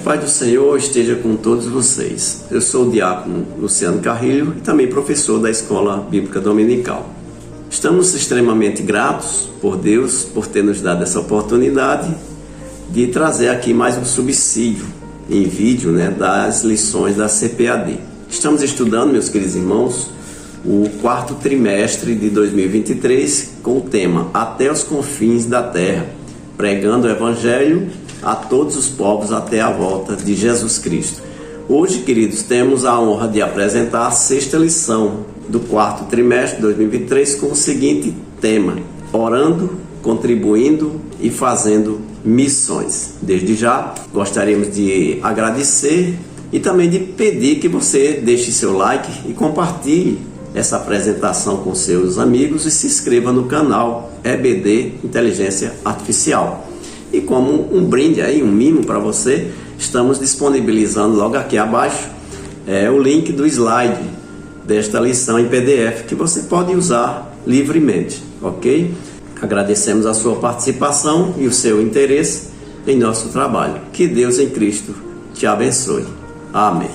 paz do Senhor esteja com todos vocês. Eu sou o diácono Luciano Carrilho e também professor da Escola Bíblica Dominical. Estamos extremamente gratos por Deus por ter nos dado essa oportunidade de trazer aqui mais um subsídio em vídeo, das lições da CPAD. Estamos estudando, meus queridos irmãos, o quarto trimestre de 2023 com o tema Até os confins da terra, pregando o Evangelho a todos os povos até a volta de Jesus Cristo. Hoje, queridos, temos a honra de apresentar a sexta lição do quarto trimestre de 2023 com o seguinte tema: orando, contribuindo e fazendo missões. Desde já, gostaríamos de agradecer e também de pedir que você deixe seu like e compartilhe essa apresentação com seus amigos e se inscreva no canal EBD Inteligência Artificial. E como um brinde aí, um mimo para você, estamos disponibilizando logo aqui abaixo o link do slide desta lição em PDF que você pode usar livremente, ok? Agradecemos a sua participação e o seu interesse em nosso trabalho. Que Deus em Cristo te abençoe. Amém.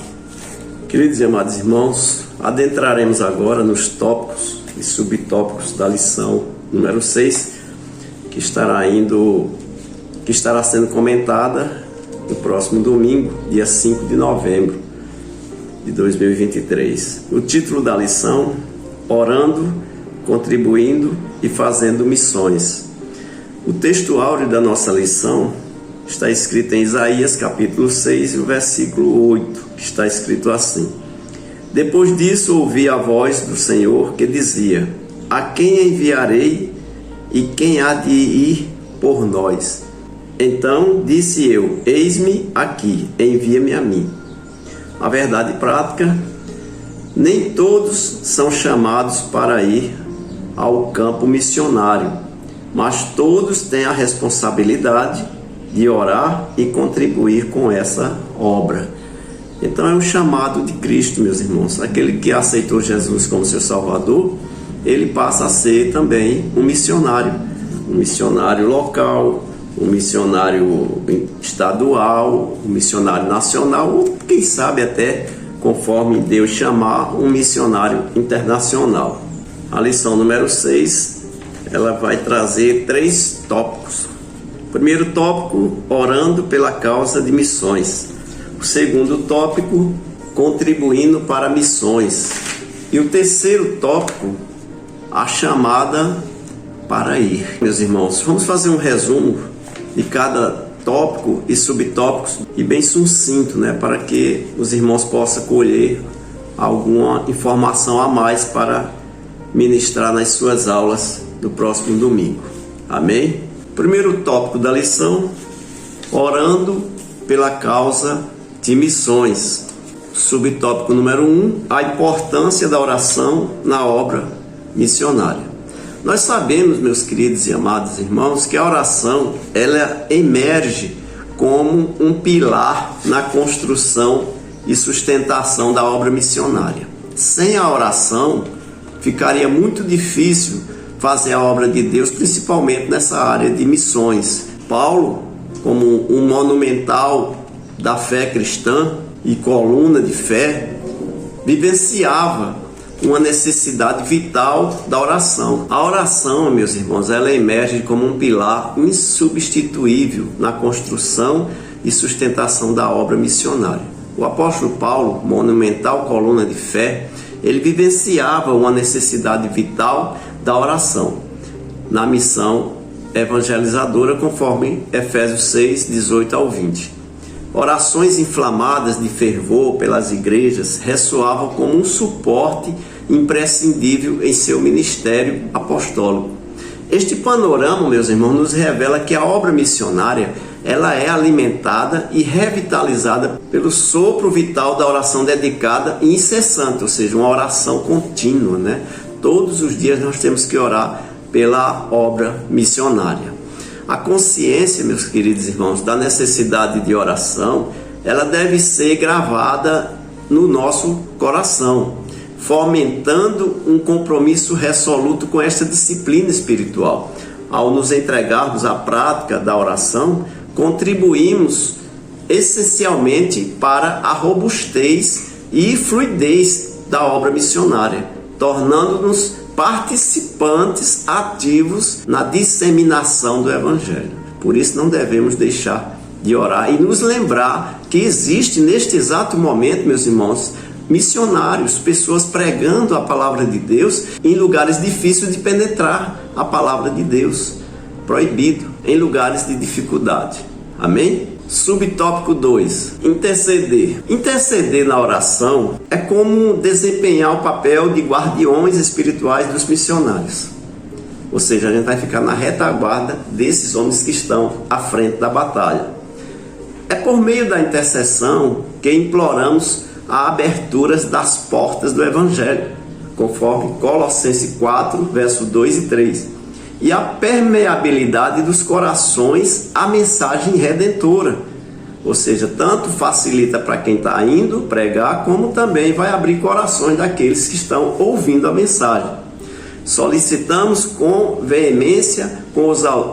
Queridos e amados irmãos, adentraremos agora nos tópicos e subtópicos da lição número 6, que estará sendo comentada no próximo domingo, dia 5 de novembro de 2023. O título da lição: Orando, Contribuindo e Fazendo Missões. O texto áureo da nossa lição está escrito em Isaías capítulo 6 e o versículo 8, que está escrito assim: Depois disso ouvi a voz do Senhor que dizia: A quem enviarei e quem há de ir por nós? Então disse eu: Eis-me aqui, envia-me a mim. A verdade prática: nem todos são chamados para ir ao campo missionário, mas todos têm a responsabilidade de orar e contribuir com essa obra. Então é um chamado de Cristo, meus irmãos. Aquele que aceitou Jesus como seu Salvador, ele passa a ser também um missionário local, um missionário estadual, um missionário nacional, ou quem sabe até, conforme Deus chamar, um missionário internacional. A lição número 6, ela vai trazer 3 tópicos. O primeiro tópico, orando pela causa de missões. O segundo tópico, contribuindo para missões. E o terceiro tópico, a chamada para ir. Meus irmãos, vamos fazer um resumo de cada tópico e subtópicos e bem sucinto, para que os irmãos possam colher alguma informação a mais para ministrar nas suas aulas do próximo domingo. Amém? Primeiro tópico da lição: orando pela causa de missões. Subtópico número 1, a importância da oração na obra missionária. Nós sabemos, meus queridos e amados irmãos, que a oração ela emerge como um pilar na construção e sustentação da obra missionária. Sem a oração, ficaria muito difícil fazer a obra de Deus, principalmente nessa área de missões. Paulo, como um monumental da fé cristã e coluna de fé, vivenciava uma necessidade vital da oração. A oração, meus irmãos, ela emerge como um pilar insubstituível na construção e sustentação da obra missionária. O apóstolo Paulo, monumental coluna de fé, ele vivenciava uma necessidade vital da oração na missão evangelizadora, conforme Efésios 6, 18 ao 20. Orações inflamadas de fervor pelas igrejas ressoavam como um suporte imprescindível em seu ministério apostólico. Este panorama, meus irmãos, nos revela que a obra missionária ela é alimentada e revitalizada pelo sopro vital da oração dedicada e incessante, ou seja, uma oração contínua, Todos os dias nós temos que orar pela obra missionária. A consciência, meus queridos irmãos, da necessidade de oração, ela deve ser gravada no nosso coração, fomentando um compromisso resoluto com esta disciplina espiritual. Ao nos entregarmos à prática da oração, contribuímos essencialmente para a robustez e fluidez da obra missionária, tornando-nos participantes ativos na disseminação do Evangelho. Por isso não devemos deixar de orar e nos lembrar que existe neste exato momento, meus irmãos, missionários, pessoas pregando a palavra de Deus em lugares difíceis de penetrar a palavra de Deus, proibido, em lugares de dificuldade. Amém? Subtópico 2, interceder. Interceder na oração é como desempenhar o papel de guardiões espirituais dos missionários. Ou seja, a gente vai ficar na retaguarda desses homens que estão à frente da batalha. É por meio da intercessão que imploramos a abertura das portas do Evangelho, conforme Colossenses 4, verso 2 e 3. E a permeabilidade dos corações à mensagem redentora. Ou seja, tanto facilita para quem está indo pregar, como também vai abrir corações daqueles que estão ouvindo a mensagem. Solicitamos com veemência, com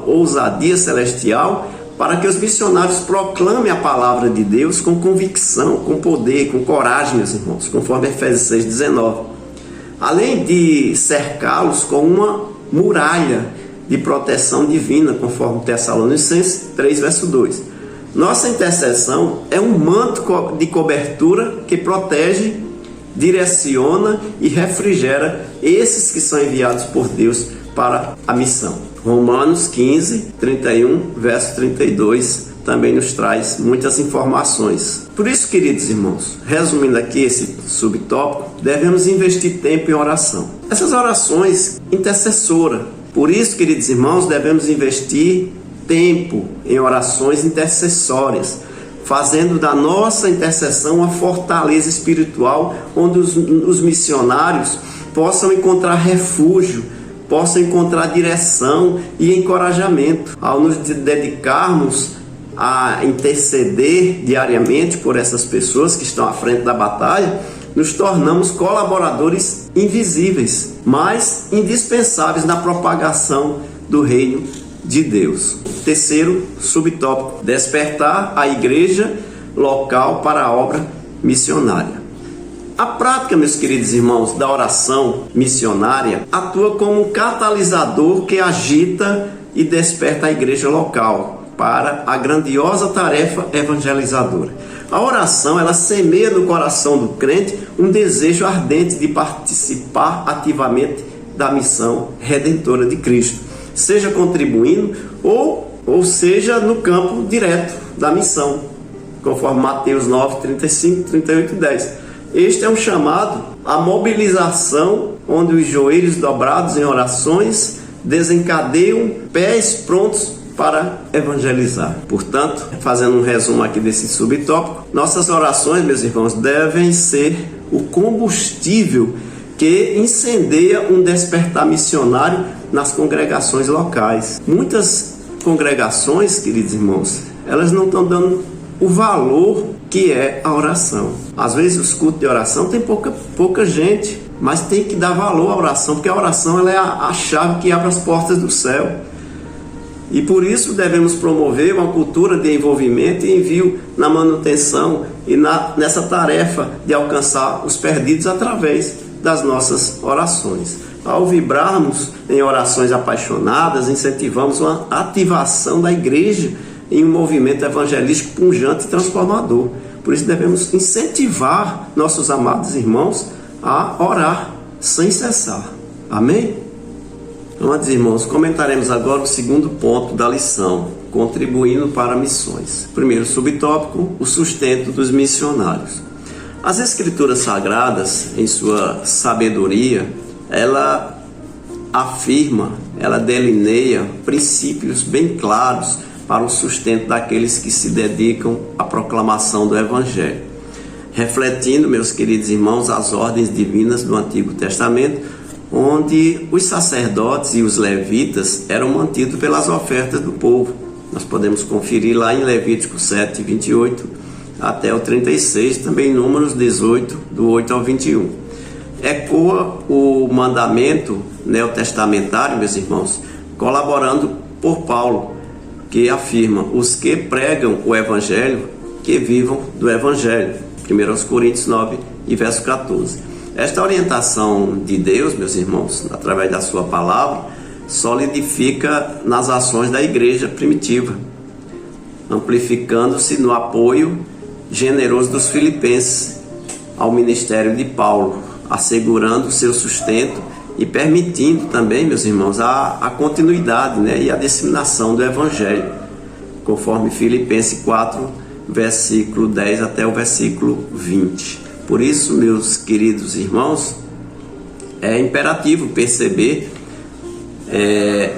ousadia celestial, para que os missionários proclamem a palavra de Deus com convicção, com poder, com coragem, meus irmãos, conforme Efésios 6,19. Além de cercá-los com uma muralha de proteção divina, conforme Tessalonicenses 3, verso 2. Nossa intercessão é um manto de cobertura que protege, direciona e refrigera esses que são enviados por Deus para a missão. Romanos 15, 31, verso 32 também nos traz muitas informações. Por isso, queridos irmãos, resumindo aqui esse subtópico, devemos investir tempo em oração. Essas orações intercessoras. Por isso, queridos irmãos, devemos investir tempo em orações intercessórias, fazendo da nossa intercessão uma fortaleza espiritual, onde os missionários possam encontrar refúgio, possam encontrar direção e encorajamento. Ao nos dedicarmos a interceder diariamente por essas pessoas que estão à frente da batalha, nos tornamos colaboradores invisíveis, mas indispensáveis na propagação do reino de Deus. Terceiro subtópico: despertar a igreja local para a obra missionária. A prática, meus queridos irmãos, da oração missionária atua como um catalisador que agita e desperta a igreja local para a grandiosa tarefa evangelizadora. A oração, ela semeia no coração do crente um desejo ardente de participar ativamente da missão redentora de Cristo, seja contribuindo ou seja no campo direto da missão, conforme Mateus 9, 35, 38 e 10. Este é um chamado à mobilização, onde os joelhos dobrados em orações desencadeiam pés prontos para evangelizar. Portanto, fazendo um resumo aqui desse subtópico, nossas orações, meus irmãos, devem ser o combustível que incendeia um despertar missionário nas congregações locais. Muitas congregações, queridos irmãos, elas não estão dando o valor que é a oração. Às vezes os cultos de oração tem pouca gente, mas tem que dar valor à oração, porque a oração ela é a chave que abre as portas do céu. E por isso devemos promover uma cultura de envolvimento e envio na manutenção e nessa tarefa de alcançar os perdidos através das nossas orações. Ao vibrarmos em orações apaixonadas, incentivamos uma ativação da igreja em um movimento evangelístico pujante e transformador. Por isso devemos incentivar nossos amados irmãos a orar sem cessar. Amém? Amados irmãos, comentaremos agora o segundo ponto da lição, contribuindo para missões. Primeiro subtópico, o sustento dos missionários. As Escrituras Sagradas, em sua sabedoria, ela afirma, ela delineia princípios bem claros para o sustento daqueles que se dedicam à proclamação do Evangelho, refletindo, meus queridos irmãos, as ordens divinas do Antigo Testamento, onde os sacerdotes e os levitas eram mantidos pelas ofertas do povo. Nós podemos conferir lá em Levítico 7, 28 até o 36, também em Números 18, do 8 ao 21. Ecoa o mandamento neotestamentário, meus irmãos, colaborando por Paulo, que afirma: os que pregam o Evangelho que vivam do Evangelho. 1 Coríntios 9 e verso 14. Esta orientação de Deus, meus irmãos, através da sua palavra, solidifica nas ações da igreja primitiva, amplificando-se no apoio generoso dos filipenses ao ministério de Paulo, assegurando seu sustento e permitindo também, meus irmãos, a continuidade, e a disseminação do Evangelho, conforme Filipenses 4, versículo 10 até o versículo 20. Por isso, meus queridos irmãos, é imperativo perceber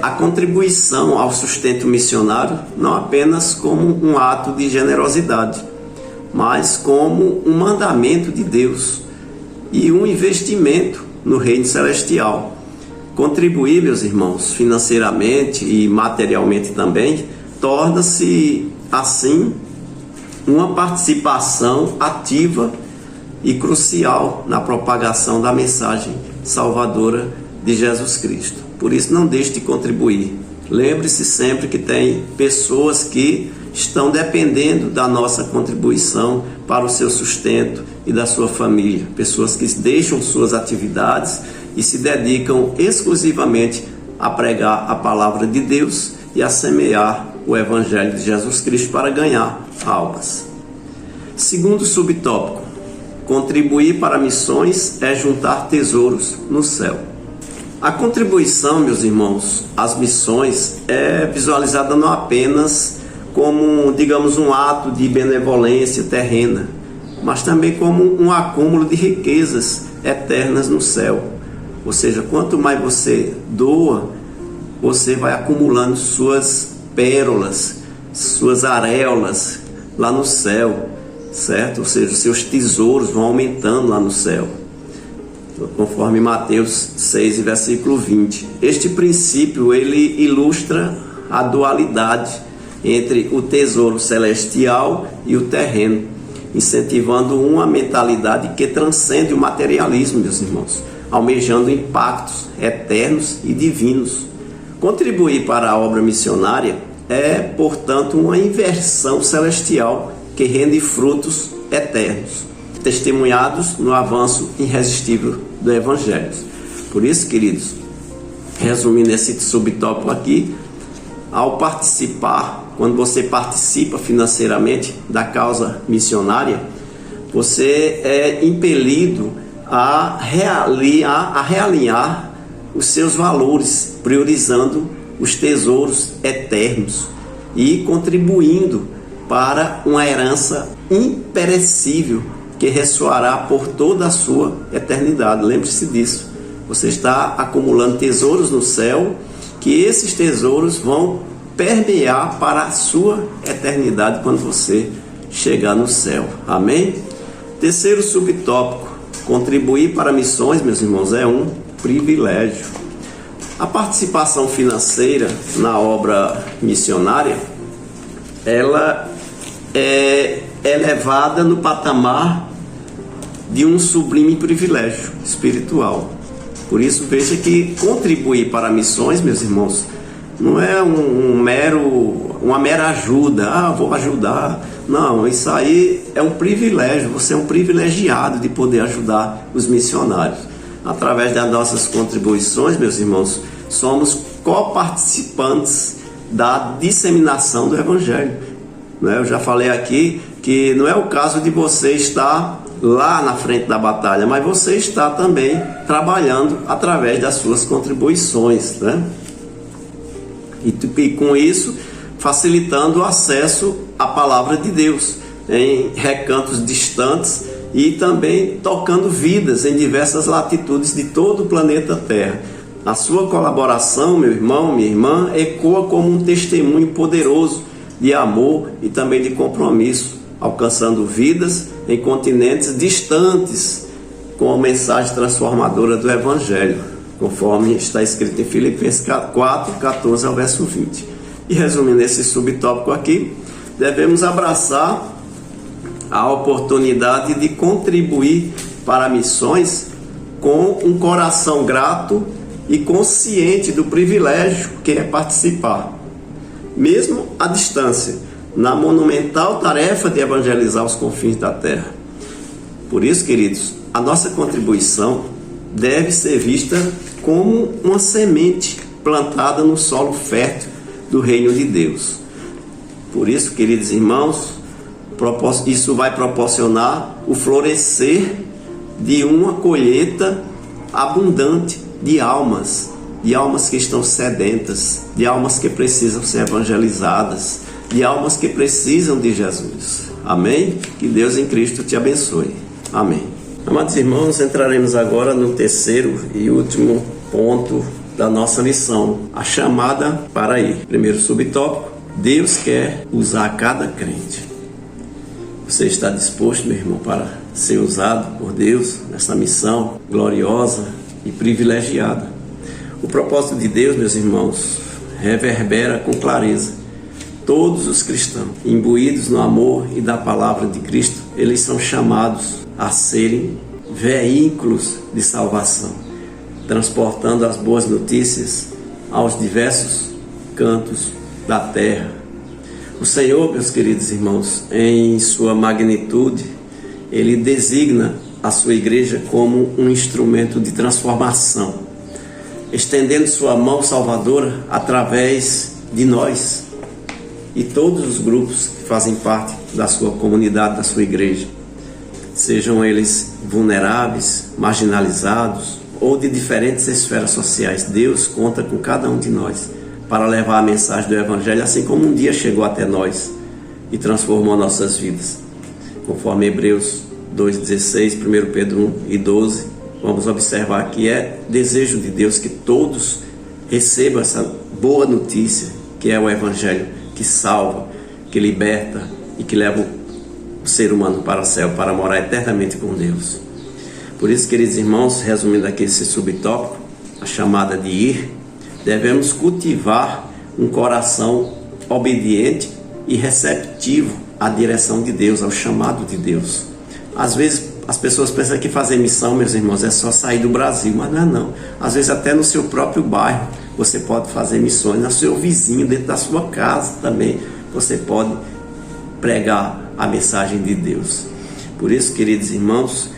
a contribuição ao sustento missionário não apenas como um ato de generosidade, mas como um mandamento de Deus e um investimento no reino celestial. Contribuir, meus irmãos, financeiramente e materialmente também, torna-se assim uma participação ativa e crucial na propagação da mensagem salvadora de Jesus Cristo. Por isso, não deixe de contribuir. Lembre-se sempre que tem pessoas que estão dependendo da nossa contribuição para o seu sustento e da sua família. Pessoas que deixam suas atividades e se dedicam exclusivamente a pregar a palavra de Deus e a semear o Evangelho de Jesus Cristo para ganhar almas. Segundo subtópico, contribuir para missões é juntar tesouros no céu. A contribuição, meus irmãos, às missões é visualizada não apenas como, digamos, um ato de benevolência terrena, mas também como um acúmulo de riquezas eternas no céu. Ou seja, quanto mais você doa, você vai acumulando suas pérolas, suas areolas lá no céu, certo? Ou seja, seus tesouros vão aumentando lá no céu, conforme Mateus 6, versículo 20. Este princípio, ele ilustra a dualidade entre o tesouro celestial e o terreno, incentivando uma mentalidade que transcende o materialismo, meus irmãos, almejando impactos eternos e divinos. Contribuir para a obra missionária é, portanto, uma inversão celestial que rende frutos eternos, testemunhados no avanço irresistível do Evangelho. Por isso, queridos, resumindo esse subtópico aqui, ao participar, quando você participa financeiramente da causa missionária, você é impelido a realinhar os seus valores, priorizando os tesouros eternos e contribuindo para uma herança imperecível que ressoará por toda a sua eternidade. Lembre-se disso. Você está acumulando tesouros no céu, que esses tesouros vão permear para a sua eternidade quando você chegar no céu. Amém? Terceiro subtópico, contribuir para missões, meus irmãos, é um privilégio. A participação financeira na obra missionária, ela é elevada no patamar de um sublime privilégio espiritual. Por isso, veja que contribuir para missões, meus irmãos, não é uma mera ajuda. Vou ajudar. Não, isso aí é um privilégio. Você é um privilegiado de poder ajudar os missionários. Através das nossas contribuições, meus irmãos, somos coparticipantes da disseminação do Evangelho. Eu já falei aqui que não é o caso de você estar lá na frente da batalha, mas você está também trabalhando através das suas contribuições, E com isso, facilitando o acesso à palavra de Deus em recantos distantes e também tocando vidas em diversas latitudes de todo o planeta Terra. A sua colaboração, meu irmão, minha irmã, ecoa como um testemunho poderoso de amor e também de compromisso, alcançando vidas em continentes distantes com a mensagem transformadora do Evangelho, conforme está escrito em Filipenses 4, 14 ao verso 20. E resumindo esse subtópico aqui, devemos abraçar a oportunidade de contribuir para missões com um coração grato e consciente do privilégio que é participar, mesmo à distância, na monumental tarefa de evangelizar os confins da terra. Por isso, queridos, a nossa contribuição deve ser vista como uma semente plantada no solo fértil do reino de Deus. Por isso, queridos irmãos, isso vai proporcionar o florescer de uma colheita abundante de almas que estão sedentas, de almas que precisam ser evangelizadas, de almas que precisam de Jesus. Amém? Que Deus em Cristo te abençoe. Amém. Amados irmãos, entraremos agora no terceiro e último ponto da nossa lição, a chamada para ir. Primeiro subtópico: Deus quer usar cada crente. Você está disposto, meu irmão, para ser usado por Deus nessa missão gloriosa e privilegiada? O propósito de Deus, meus irmãos, reverbera com clareza. Todos os cristãos, imbuídos no amor e da palavra de Cristo, eles são chamados a serem veículos de salvação, transportando as boas notícias aos diversos cantos da terra. O Senhor, meus queridos irmãos, em sua magnitude, Ele designa a sua igreja como um instrumento de transformação, estendendo sua mão salvadora através de nós e todos os grupos que fazem parte da sua comunidade, da sua igreja, sejam eles vulneráveis, marginalizados ou de diferentes esferas sociais. Deus conta com cada um de nós para levar a mensagem do Evangelho, assim como um dia chegou até nós e transformou nossas vidas. Conforme Hebreus 2,16, 1 Pedro 1:12, vamos observar que é desejo de Deus que todos recebam essa boa notícia, que é o Evangelho que salva, que liberta e que leva o ser humano para o céu, para morar eternamente com Deus. Por isso, queridos irmãos, resumindo aqui esse subtópico, a chamada de ir, devemos cultivar um coração obediente e receptivo à direção de Deus, ao chamado de Deus. Às vezes as pessoas pensam que fazer missão, meus irmãos, é só sair do Brasil, mas não é não. Às vezes até no seu próprio bairro você pode fazer missões, no seu vizinho, dentro da sua casa também você pode pregar a mensagem de Deus. Por isso, queridos irmãos,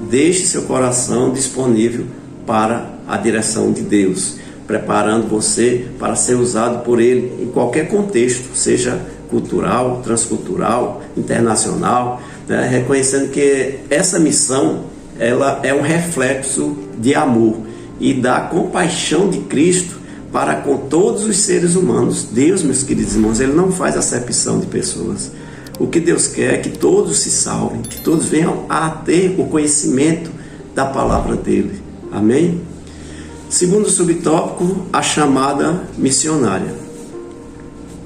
deixe seu coração disponível para a direção de Deus, preparando você para ser usado por Ele em qualquer contexto, seja cultural, transcultural, internacional, né? Reconhecendo que essa missão ela é um reflexo de amor e da compaixão de Cristo para com todos os seres humanos. Deus, meus queridos irmãos, Ele não faz acepção de pessoas. O que Deus quer é que todos se salvem, que todos venham a ter o conhecimento da palavra dEle. Amém? Segundo subtópico, a chamada missionária.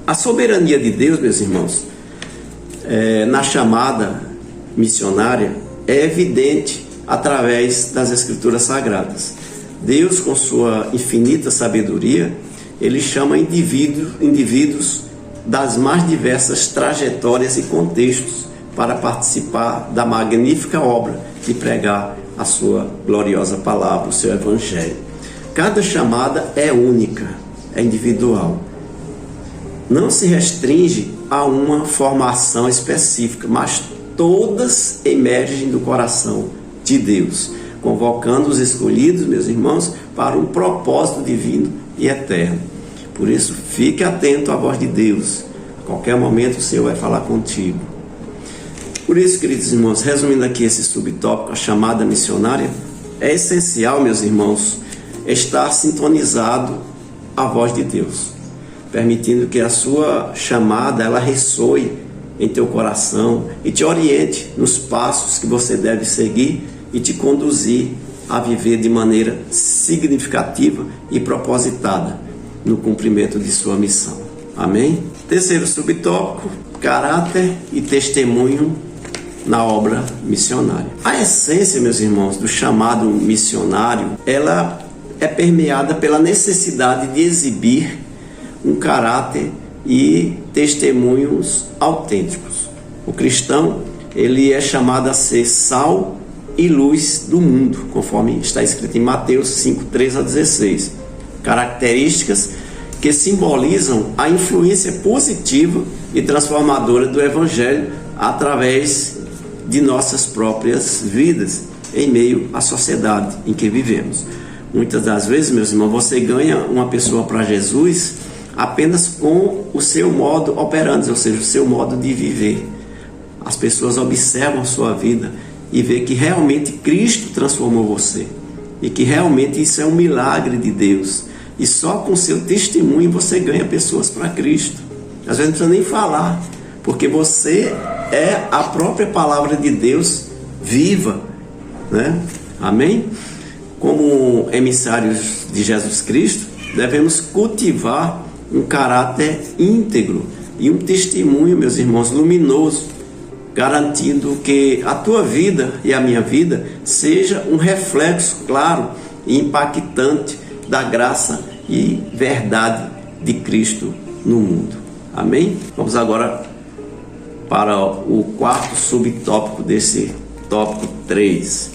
A soberania de Deus, meus irmãos, na chamada missionária é evidente através das Escrituras Sagradas. Deus, com sua infinita sabedoria, Ele chama indivíduos das mais diversas trajetórias e contextos para participar da magnífica obra de pregar a sua gloriosa palavra, o seu Evangelho. Cada chamada é única, é individual. Não se restringe a uma formação específica, mas todas emergem do coração de Deus, convocando os escolhidos, meus irmãos, para um propósito divino e eterno. Por isso, fique atento à voz de Deus. A qualquer momento o Senhor vai falar contigo. Por isso, queridos irmãos, resumindo aqui esse subtópico, a chamada missionária, é essencial, meus irmãos, estar sintonizado à voz de Deus, permitindo que a sua chamada ela ressoe em teu coração e te oriente nos passos que você deve seguir e te conduzir a viver de maneira significativa e propositada no cumprimento de sua missão. Amém? Terceiro subtópico, caráter e testemunho na obra missionária. A essência, meus irmãos, do chamado missionário, ela é permeada pela necessidade de exibir um caráter e testemunhos autênticos. O cristão, ele é chamado a ser sal e luz do mundo, conforme está escrito em Mateus 5:13-16. Características que simbolizam a influência positiva e transformadora do Evangelho através de nossas próprias vidas em meio à sociedade em que vivemos. Muitas das vezes, meus irmãos, você ganha uma pessoa para Jesus apenas com o seu modo operandi, ou seja, o seu modo de viver. As pessoas observam a sua vida e vê que realmente Cristo transformou você e que realmente isso é um milagre de Deus. E só com seu testemunho você ganha pessoas para Cristo. Às vezes não precisa nem falar, porque você é a própria palavra de Deus viva, né? Amém? Como emissários de Jesus Cristo, devemos cultivar um caráter íntegro e um testemunho, meus irmãos, luminoso, garantindo que a tua vida e a minha vida seja um reflexo claro e impactante da graça e verdade de Cristo no mundo. Amém? Vamos agora para o quarto subtópico desse tópico 3.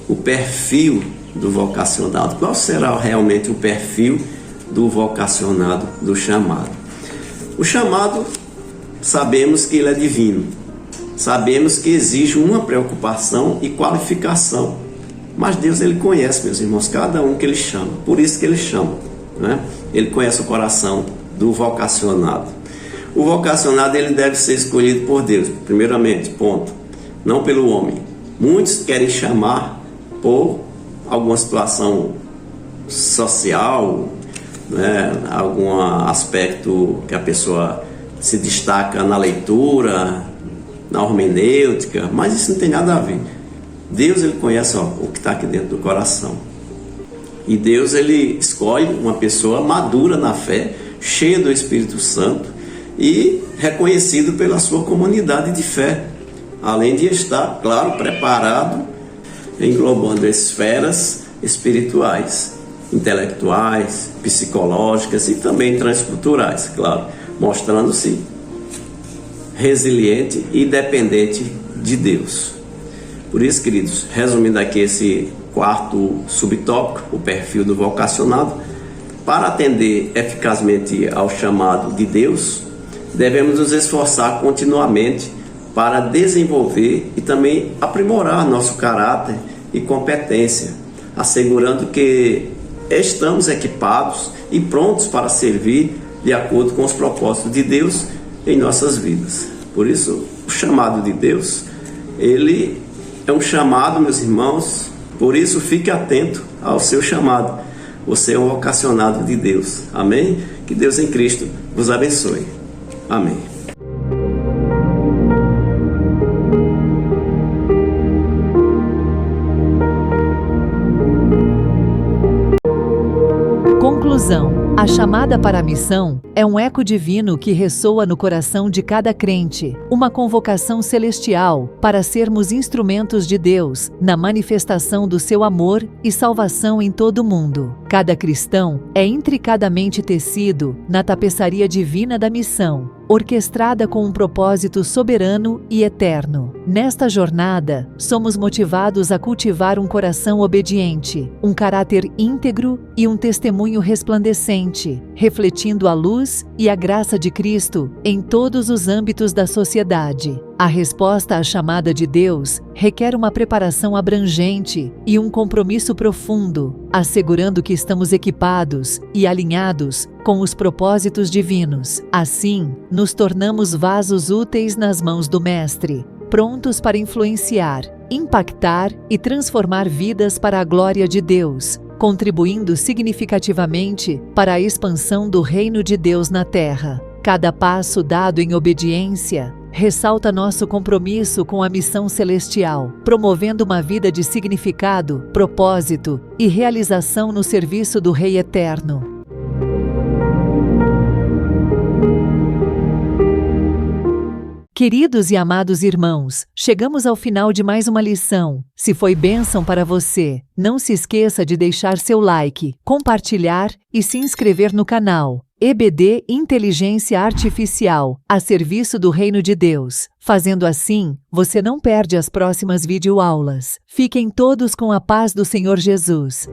O perfil do vocacionado. Qual será realmente o perfil do vocacionado, do chamado? O chamado, sabemos que ele é divino. Sabemos que exige uma preocupação e qualificação. Mas Deus, ele conhece, meus irmãos, cada um que ele chama. Por isso que ele chama, né? Ele conhece o coração do vocacionado. O vocacionado, ele deve ser escolhido por Deus, primeiramente, ponto. Não pelo homem. Muitos querem chamar por alguma situação social, né? Algum aspecto que a pessoa se destaca na leitura, na hermenêutica, mas isso não tem nada a ver. Deus, ele conhece o que está aqui dentro do coração. E Deus, ele escolhe uma pessoa madura na fé, cheia do Espírito Santo e reconhecido pela sua comunidade de fé, além de estar, claro, preparado, englobando esferas espirituais, intelectuais, psicológicas e também transculturais, claro, mostrando-se resiliente e dependente de Deus. Por isso, queridos, resumindo aqui esse quarto subtópico, o perfil do vocacionado, para atender eficazmente ao chamado de Deus, devemos nos esforçar continuamente para desenvolver e também aprimorar nosso caráter e competência, assegurando que estamos equipados e prontos para servir de acordo com os propósitos de Deus em nossas vidas. Por isso, o chamado de Deus, ele é um chamado, meus irmãos, por isso fique atento ao seu chamado. Você é um vocacionado de Deus. Amém? Que Deus em Cristo vos abençoe. Amém. Conclusão. A chamada para a missão é um eco divino que ressoa no coração de cada crente, uma convocação celestial para sermos instrumentos de Deus na manifestação do seu amor e salvação em todo o mundo. Cada cristão é intricadamente tecido na tapeçaria divina da missão, orquestrada com um propósito soberano e eterno. Nesta jornada, somos motivados a cultivar um coração obediente, um caráter íntegro e um testemunho resplandecente, refletindo a luz e a graça de Cristo em todos os âmbitos da sociedade. A resposta à chamada de Deus requer uma preparação abrangente e um compromisso profundo, assegurando que estamos equipados e alinhados com os propósitos divinos. Assim, nos tornamos vasos úteis nas mãos do Mestre, prontos para influenciar, impactar e transformar vidas para a glória de Deus, contribuindo significativamente para a expansão do reino de Deus na terra. Cada passo dado em obediência ressalta nosso compromisso com a missão celestial, promovendo uma vida de significado, propósito e realização no serviço do Rei Eterno. Queridos e amados irmãos, chegamos ao final de mais uma lição. Se foi bênção para você, não se esqueça de deixar seu like, compartilhar e se inscrever no canal EBD Inteligência Artificial, a serviço do Reino de Deus. Fazendo assim, você não perde as próximas videoaulas. Fiquem todos com a paz do Senhor Jesus.